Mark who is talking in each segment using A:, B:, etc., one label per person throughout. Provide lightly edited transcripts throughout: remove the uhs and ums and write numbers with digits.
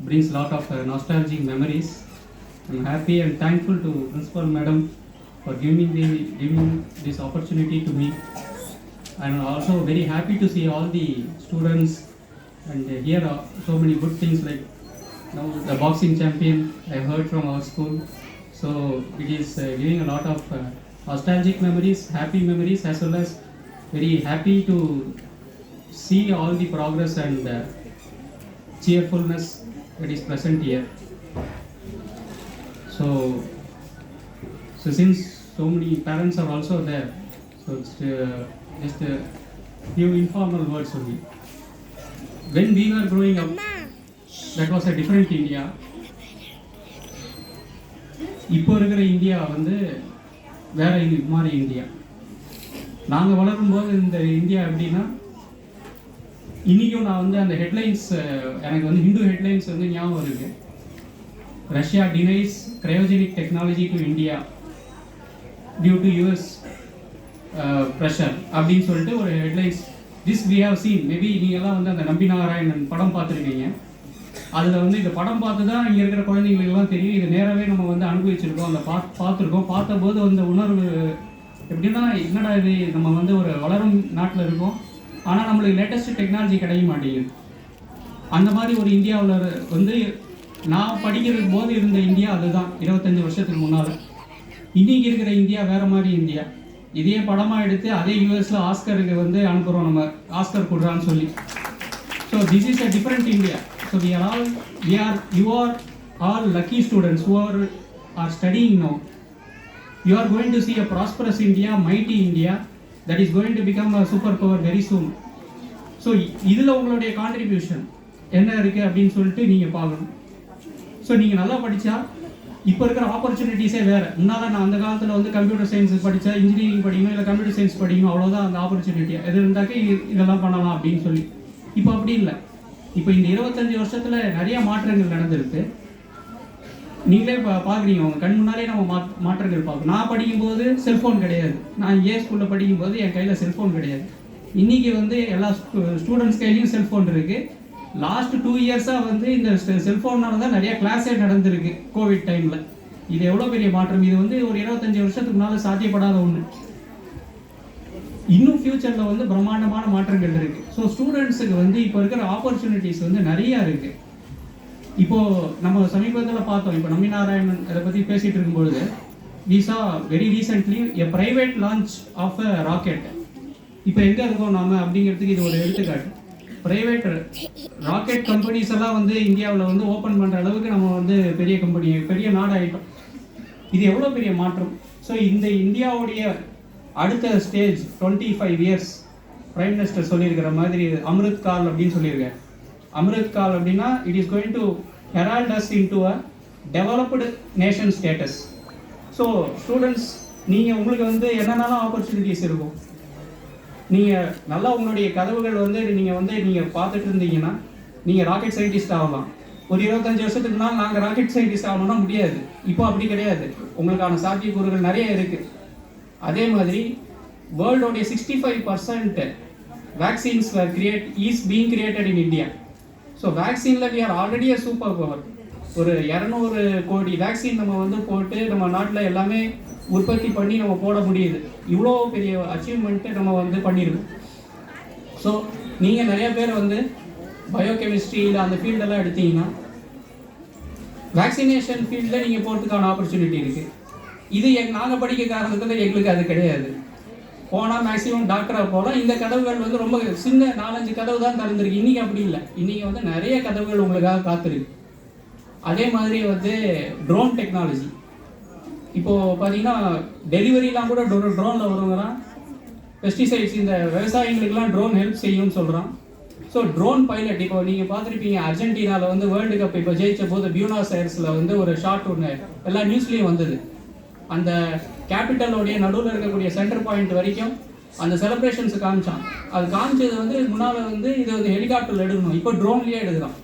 A: brings a lot of nostalgic memories. I'm happy and thankful to Principal Madam for giving this opportunity to me. I'm also very happy to see all the students and hear so many good things like now the boxing champion I heard from our school. So it is giving a lot of nostalgic memories, happy memories, as well as very happy to see all the progress and cheerfulness that is present here. So since so many parents are also there, so it's just a few informal words only. When we were growing up, that was a different India. இப்போ இருக்கிற India வந்து வேற மாதிரி India. நாங்கள் வளரும்போது இந்த India எப்படின்னா, இன்றைக்கும் நான் வந்து அந்த ஹெட்லைன்ஸ் எனக்கு வந்து ஹிந்து ஹெட்லைன்ஸ் வந்து ஞாபகம் இருக்கு. Russia denies cryogenic technology to India due to US pressure அப்படின்னு சொல்லிட்டு ஒரு headlines. This we have seen. Maybe நீங்கள்லாம் வந்து அந்த நம்பி நாராயணன் படம் பார்த்துருக்கீங்க. அதில் வந்து இந்த படம் பார்த்து தான் இங்கே இருக்கிற குழந்தைங்களுக்கெல்லாம் தெரியும். இது நேராகவே நம்ம வந்து அனுபவிச்சிருக்கோம், அந்த பார்த்துருக்கோம். பார்த்தபோது அந்த உணர்வு எப்படின்னா, என்னடா இது, நம்ம வந்து ஒரு வளரும் நாட்டில் இருக்கோம், ஆனால் நம்மளுக்கு லேட்டஸ்ட் டெக்னாலஜி கிடைக்க மாட்டேங்குது. அந்த மாதிரி ஒரு இந்தியாவில் வந்து நான் படிக்கிற போது இருந்த இந்தியா அதுதான் 25 வருஷத்துக்கு முன்னால். இன்றைக்கி இருக்கிற இந்தியா வேறு மாதிரி இந்தியா. இதே படமாக எடுத்து அதே யூஎஸில் ஆஸ்கருக்கு வந்து அனுப்புகிறோம், நம்ம ஆஸ்கர் கொடுறான்னு சொல்லி. So this is a different India. So you are all lucky students who are studying now. You are going to see a prosperous India, mighty India that is going to become a superpower very soon. So இதில் உங்களுடைய contribution என்ன இருக்குது அப்படின்னு சொல்லிட்டு நீங்கள் பார்க்கணும். So நீங்கள் நல்லா படித்தா இப்போ இருக்கிற ஆப்பர்ச்சுனிட்டிஸே வேறு. முன்னால் நான் அந்த காலத்தில் வந்து கம்ப்யூட்டர் சயின்ஸ் படித்தா இன்ஜினியரிங் படிக்கணும், இல்லை கம்ப்யூட்டர் சயின்ஸ் படிக்கணும், அவ்வளோதான் அந்த ஆப்பர்ச்சுனிட்டியாக எது இருந்தாக்க இதெல்லாம் பண்ணலாம் அப்படின்னு சொல்லி. இப்போ அப்படி இல்லை. இப்போ இந்த 25 வருஷத்தில் நிறைய மாற்றங்கள் நடந்திருக்கு. நீங்களே பார்க்குறீங்க, உங்கள் கண் முன்னாலே நம்ம மாற்றங்கள் பார்க்கணும். நான் படிக்கும்போது செல்ஃபோன் கிடையாது. நான் ஸ்கூலில் படிக்கும்போது என் கையில் செல்ஃபோன் கிடையாது. இன்றைக்கி வந்து எல்லா ஸ்டூடெண்ட்ஸ் கையிலையும் செல்ஃபோன் இருக்குது. லாஸ்ட் 2 இயர்ஸாக வந்து இந்த செல்ஃபோனால தான் நிறைய கிளாஸே நடந்திருக்கு கோவிட் டைமில். இது எவ்வளோ பெரிய மாற்றம். இது வந்து ஒரு 25 வருஷத்துக்கு முன்னால் சாத்தியப்படாத ஒன்று. இன்னும் ஃபியூச்சரில் வந்து பிரம்மாண்டமான மாற்றங்கள் இருக்குது. ஸோ ஸ்டூடெண்ட்ஸுக்கு வந்து இப்போ இருக்கிற ஆப்பர்ச்சுனிட்டிஸ் வந்து நிறையா இருக்குது. இப்போது நம்ம சமீபத்தில் பார்த்தோம், இப்போ நம்பி நாராயணன் அதை பற்றி பேசிகிட்டு இருக்கும்பொழுது we saw very recently a private launch of a rocket. இப்போ எங்கே இருக்கோம் நாம அப்படிங்கிறதுக்கு இது ஒரு எடுத்துக்காட்டு. ப்ரைவேட் ராக்கெட் கம்பெனிஸ் எல்லாம் வந்து இந்தியாவில் வந்து ஓப்பன் பண்ணுற அளவுக்கு நம்ம வந்து பெரிய கம்பெனி, பெரிய நாடு ஆகிட்டோம். இது எவ்வளோ பெரிய மாற்றம். ஸோ இந்த இந்தியாவுடைய அடுத்த ஸ்டேஜ் 25 இயர்ஸ் பிரைம் மினிஸ்டர் சொல்லியிருக்கிற மாதிரி அமிர்த் கால் அப்படின்னு சொல்லியிருக்கேன். அமிர்த் கால் அப்படின்னா it is going to herald us into a developed nation status. So students, நீங்கள் உங்களுக்கு வந்து என்னென்னலாம் ஆப்பர்ச்சுனிட்டிஸ் இருக்கும். நீங்கள் நல்லா உங்களுடைய கதவுகள் வந்து நீங்கள் பார்த்துட்டு இருந்தீங்கன்னா நீங்கள் ராக்கெட் சயின்டிஸ்ட் ஆகலாம். ஒரு 25 வருஷத்துக்கு முன்னால் நாங்கள் ராக்கெட் சயின்டிஸ்ட் ஆகணும்னா முடியாது. இப்போ அப்படி கிடையாது. உங்களுக்கான சாத்தியக்கூறுகள் நிறைய இருக்குது. அதே மாதிரி வேர்ல்டோடைய 65% vaccines is being created in India. So வேக்சினில் we are already a super power. ஒரு 200 கோடி வேக்சின் நம்ம வந்து போட்டு நம்ம நாட்டில் எல்லாமே உற்பத்தி பண்ணி நம்ம போட முடியுது. இவ்வளோ பெரிய அச்சீவ்மெண்ட்டு நம்ம வந்து பண்ணியிருக்கோம். ஸோ நீங்கள் நிறைய பேர் வந்து பயோகெமிஸ்ட்ரியில் அந்த ஃபீல்டெல்லாம் எடுத்தீங்கன்னா வேக்சினேஷன் ஃபீல்டில் நீங்கள் போகிறதுக்கான ஆப்பர்ச்சுனிட்டி இருக்குது. இது நாங்கள் படிக்க காரணத்தில் எங்களுக்கு அது கிடையாது. போனால் மேக்ஸிமம் டாக்டராக போகலாம். இந்த கதவுகள் வந்து ரொம்ப சின்ன 4-5 கதவு தான் திறந்துருக்கு. இன்றைக்கி அப்படி இல்லை. இன்றைக்கி வந்து நிறைய கதவுகள் உங்களுக்காக காத்திருக்கு. அதே மாதிரி வந்து ட்ரோன் டெக்னாலஜி. இப்போது பார்த்தீங்கன்னா டெலிவரிலாம் கூட ட்ரோனில் வருவாங்களாம். பெஸ்டிசைட்ஸ் இந்த விவசாயிகளுக்கெல்லாம் ட்ரோன் ஹெல்ப் செய்யும்னு சொல்கிறான். ஸோ ட்ரோன் பைலட் இப்போ நீங்கள் பார்த்துருப்பீங்க, அர்ஜென்டினாவில் வந்து வேர்ல்டு கப் இப்போ ஜெயிச்ச போது பியூனாஸ் ஐர்ஸில் வந்து ஒரு ஷாட் ஒன்று எல்லா நியூஸ்லேயும் வந்தது. அந்த கேபிட்டலோடைய நடுவில் இருக்கக்கூடிய சென்டர் பாயிண்ட் வரைக்கும் அந்த செலிப்ரேஷன்ஸ் காமிச்சான். அது காமிச்சது வந்து முன்னால் வந்து இது வந்து ஹெலிகாப்டரில் எடுக்கணும், இப்போ ட்ரோன்லேயே எடுக்கிறான்.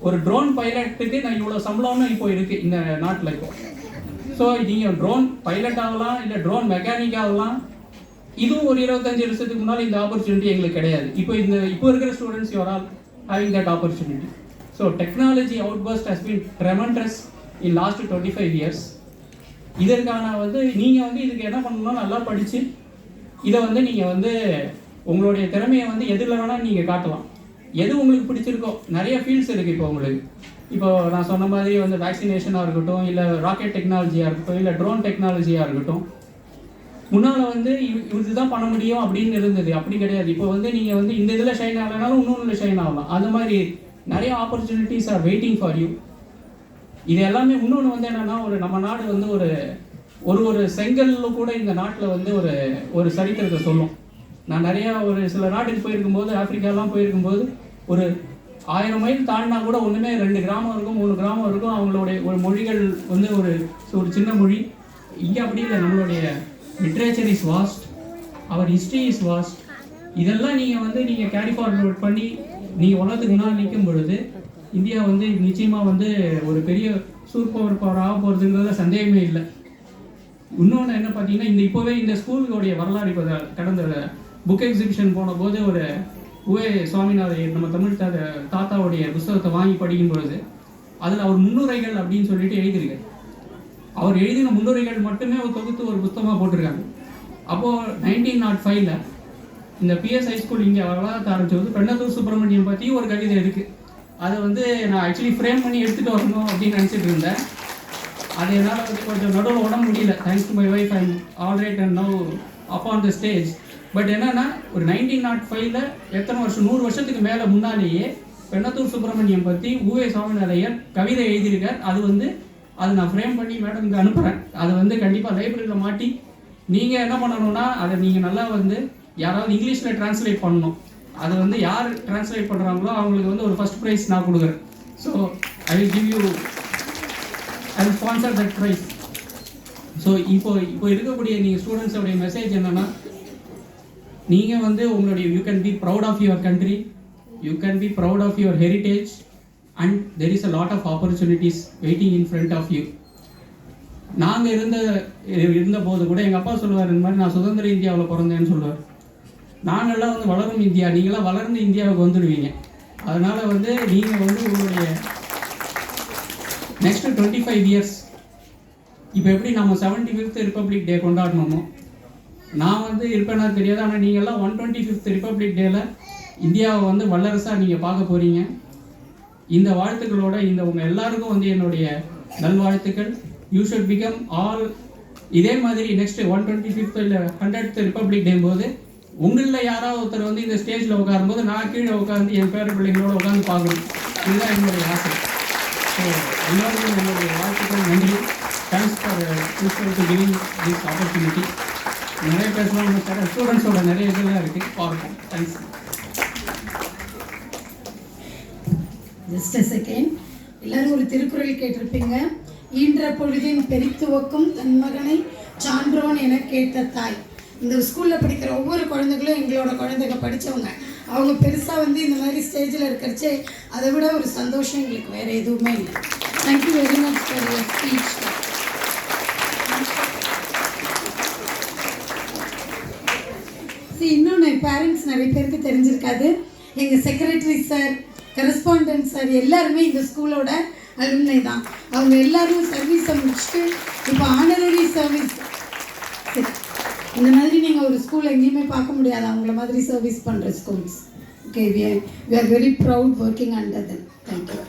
A: ஒரு ட்ரோன் பைலட்டுக்கு நான் இவ்வளோ சம்பளம்னு இப்போ இருக்குது இந்த நாட்டில் இப்போ. ஸோ நீங்கள் ட்ரோன் பைலட் ஆகலாம், இல்லை ட்ரோன் மெக்கானிக் ஆகலாம். இதுவும் ஒரு 25 வருஷத்துக்கு முன்னால் இந்த ஆப்பர்ச்சுனிட்டி எங்களுக்கு கிடையாது. இப்போ இருக்கிற students you are all having that opportunity. So technology outburst has been tremendous in last 25 years. இதற்கான வந்து நீங்கள் வந்து இதுக்கு என்ன பண்ணணும்னா நல்லா படித்து இதை வந்து நீங்கள் வந்து உங்களுடைய திறமையை வந்து எதில் வேணால் நீங்கள் காட்டலாம். எது உங்களுக்கு பிடிச்சிருக்கோ, நிறைய ஃபீல்ட்ஸ் இருக்குது இப்போ உங்களுக்கு. இப்போ நான் சொன்ன மாதிரி வந்து வேக்சினேஷனாக இருக்கட்டும், இல்லை ராக்கெட் டெக்னாலஜியாக இருக்கட்டும், இல்லை ட்ரோன் டெக்னாலஜியாக இருக்கட்டும். முன்னால் வந்து இதுதான் பண்ண முடியும் அப்படின்னு இருந்தது, அப்படி கிடையாது. இப்போ வந்து நீங்கள் வந்து இந்த இதில் ஷைன் ஆகலைனாலும் இன்னொன்று ஷைன் ஆகலாம். அந்த மாதிரி நிறைய opportunities are waiting for you. இது எல்லாமே இன்னொன்று வந்து என்னென்னா, ஒரு நம்ம நாடு வந்து ஒரு செங்கல்ல கூட இந்த நாட்டில் வந்து ஒரு சரித்திரத்தை சொல்லும். நான் நிறையா சில நாட்டுக்கு போயிருக்கும்போது, ஆப்பிரிக்காலாம் போயிருக்கும்போது, ஒரு 1000 மைல் தாண்டினா கூட ஒன்றுமே 2 கிராமம் இருக்கும், 3 கிராமம் இருக்கும். அவங்களுடைய ஒரு மொழிகள் வந்து ஒரு சின்ன மொழி. இங்கே அப்படி இல்லை. நம்மளுடைய literature is vast, our history is vast. இதெல்லாம் நீங்கள் கேரி ஃபார்வர்ட் பண்ணி நீங்கள் உலகத்துக்கு முன்னால் நிற்கும் பொழுது இந்தியா வந்து நிச்சயமாக வந்து ஒரு பெரிய சூப்பர் பவர் ஆக போகிறதுங்கிறதுல சந்தேகமே இல்லை. இன்னொன்று என்ன பார்த்தீங்கன்னா, இப்போவே இந்த ஸ்கூலுடைய வரலாறு இப்போ கடந்த புக் எக்ஸிபிஷன் போன போது ஒரு உவே சுவாமிநாதன் நம்ம தமிழ் தாத்தாவுடைய புஸ்தகத்தை வாங்கி படிக்கும் பொழுது அதில் அவர் முன்னுரைகள் அப்படின்னு சொல்லிட்டு எழுதியிருக்காரு. அவர் எழுதின முன்னுரைகள் மட்டுமே ஒரு தொகுத்து ஒரு புத்தகமாக போட்டிருக்காங்க. அப்போது 1905 இந்த பிஎஸ் ஹைஸ்கூல் இங்கே வளர்த்த ஆரம்பிச்சது பெண்ணத்தூர் சுப்பிரமணியம் பற்றி ஒரு கவிதை இருக்குது. அதை வந்து நான் ஆக்சுவலி ஃப்ரேம் பண்ணி எடுத்துகிட்டு வரணும் அப்படின்னு நினச்சிட்டு இருந்தேன். அது என்னால் வந்து கொஞ்சம் நடுவில் உட முடியல. Thanks to my wife, I am all right and now up on the stage. But என்னென்னா, ஒரு 1905 எத்தனை வருஷம், 100 வருஷத்துக்கு மேலே முன்னாலேயே பெண்ணத்தூர் சுப்பிரமணியம் பற்றி உவே சுவாமிநாதையர் கவிதை எழுதியிருக்கார். அது நான் ஃப்ரேம் பண்ணி மேடம்க்கு அனுப்புகிறேன். அது வந்து கண்டிப்பாக லைப்ரரியில் மாட்டி நீங்கள் என்ன பண்ணணும்னா, அதை நீங்கள் நல்லா வந்து யாராவது இங்கிலீஷில் ட்ரான்ஸ்லேட் பண்ணணும். அது வந்து யார் ட்ரான்ஸ்லேட் பண்ணுறாங்களோ அவங்களுக்கு வந்து ஒரு ஃபஸ்ட் ப்ரைஸ் நான் கொடுக்குறேன். So I will give you, I will sponsor that prize. So இப்போ இருக்கக்கூடிய நீங்கள் ஸ்டூடெண்ட்ஸோடைய மெசேஜ் என்னென்னா, நீங்கள் வந்து உங்களுடைய you can be proud of your country, you can be proud of your heritage, and there is a lot of opportunities waiting in front of you. நாங்கள் இருந்த போது கூட எங்கள் அப்பா சொல்லுவார், இந்த மாதிரி நான் சுதந்திர இந்தியாவில் பிறந்தேன்னு சொல்லுவார். நாங்கள்லாம் வந்து வளரும் இந்தியா, நீங்களாம் வளர்ந்து இந்தியாவுக்கு வந்துடுவீங்க. அதனால் வந்து நீங்கள் வந்து உங்களுடைய நெக்ஸ்ட் 25 இயர்ஸ் இப்போ எப்படி நம்ம 75th ரிப்பப்ளிக் டே கொண்டாடணுமோ, நான் வந்து இருப்பேனா தெரியாது, ஆனால் நீங்கள்லாம் 125th ரிப்பப்ளிக் டேயில் இந்தியாவை வந்து வல்லரசாக நீங்கள் பார்க்க போகிறீங்க. இந்த வாழ்த்துக்களோட உங்கள் எல்லாருக்கும் வந்து என்னுடைய நல்வாழ்த்துக்கள். யூ ஷுட் பிகம் ஆல் இதே மாதிரி நெக்ஸ்ட் 125th இல்லை 100th ரிப்பப்ளிக் டே போது உங்களில் யாராவது ஒருத்தர் வந்து இந்த ஸ்டேஜில் உட்காரும்போது நான் கீழே உட்காந்து என் பேர பிள்ளைங்களோட உட்காந்து பார்க்கணும். இதுதான் என்னுடைய ஆசை. ஸோ எல்லோருக்கும் என்னுடைய வாழ்த்துக்கள், நன்றி. Thanks for giving this opportunity. நிறைய பேசலாம், ஸ்டூடெண்ட்ஸோட நிறைய இதெல்லாம் இருக்குது, பார்ப்போம். தேங்க்ஸ்.
B: Just a second. எல்லாரும் ஒரு திருக்குறள் கேட்டிருப்பீங்க. ஈன்ற பொழுதின் பெரித்துவக்கும் தன் மகனை சான்றோன் என கேட்ட தாய். இந்த ஸ்கூலில் படிக்கிற ஒவ்வொரு குழந்தைகளும் எங்களோட குழந்தைங்க படித்தவங்க. அவங்க பெருசாக வந்து இந்த மாதிரி ஸ்டேஜில் இருக்கிறச்சே அதை விட ஒரு சந்தோஷம் எங்களுக்கு வேறு எதுவுமே இல்லை. Thank you very much for your speech. இன்னொன்று பேரண்ட்ஸ் நிறைய பேருக்கு தெரிஞ்சிருக்காது. எங்கள் செக்ரட்டரி சார், கரஸ்பாண்டன்ட் சார் எல்லாருமே இந்த ஸ்கூலோட அலுமினை தான். அவங்க எல்லாரும் சர்வீஸை முடிச்சுட்டு இப்போ ஆனரரி சர்வீஸ். இந்த மாதிரி நீங்கள் ஒரு ஸ்கூல் எங்கேயுமே பார்க்க முடியாது அவங்கள மாதிரி சர்வீஸ் பண்ணுற schools. Okay, we are very proud working under them. Thank you.